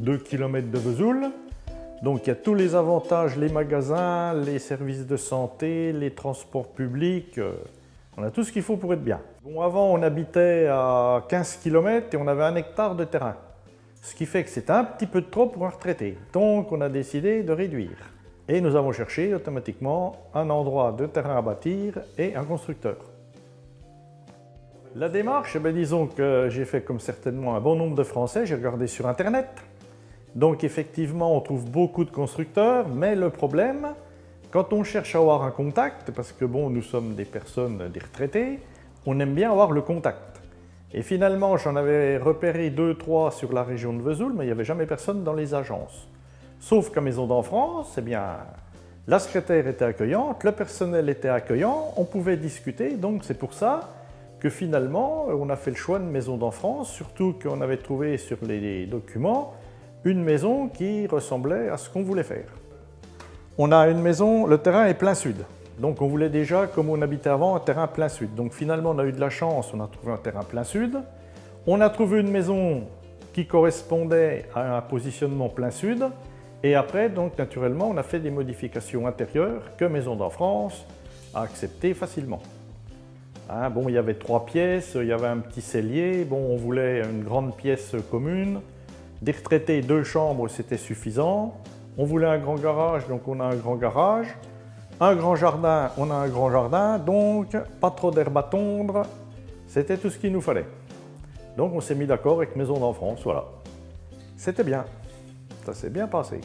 2 km de Vesoul. Donc il y a tous les avantages, les magasins, les services de santé, les transports publics. On a tout ce qu'il faut pour être bien. Bon, avant on habitait à 15 km et on avait 1 hectare de terrain. Ce qui fait que c'est un petit peu de trop pour un retraité. Donc on a décidé de réduire. Et nous avons cherché automatiquement un endroit de terrain à bâtir et un constructeur. La démarche, disons que j'ai fait comme certainement un bon nombre de Français, j'ai regardé sur Internet. Donc effectivement, on trouve beaucoup de constructeurs, mais le problème, quand on cherche à avoir un contact, parce que bon, nous sommes des personnes, des retraités, on aime bien avoir le contact. Et finalement, j'en avais repéré 2-3 sur la région de Vesoul, mais il n'y avait jamais personne dans les agences. Sauf qu'à Maison d'Enfance, eh bien, la secrétaire était accueillante, le personnel était accueillant, on pouvait discuter, donc c'est pour ça que finalement, on a fait le choix de Maison d'Enfance, surtout qu'on avait trouvé sur les documents une maison qui ressemblait à ce qu'on voulait faire. On a une maison, le terrain est plein sud. Donc on voulait déjà, comme on habitait avant, un terrain plein sud. Donc finalement on a eu de la chance, on a trouvé un terrain plein sud. On a trouvé une maison qui correspondait à un positionnement plein sud. Et après, donc naturellement, on a fait des modifications intérieures que Maison d'Enfance a acceptées facilement. Hein, bon, il y avait 3 pièces, il y avait un petit cellier, bon, on voulait une grande pièce commune. Des retraités, 2 chambres, c'était suffisant. On voulait un grand garage, donc on a un grand garage. Un grand jardin, on a un grand jardin, donc pas trop d'herbe à tondre. C'était tout ce qu'il nous fallait. Donc on s'est mis d'accord avec Maison d'Enfance, voilà. C'était bien, ça s'est bien passé.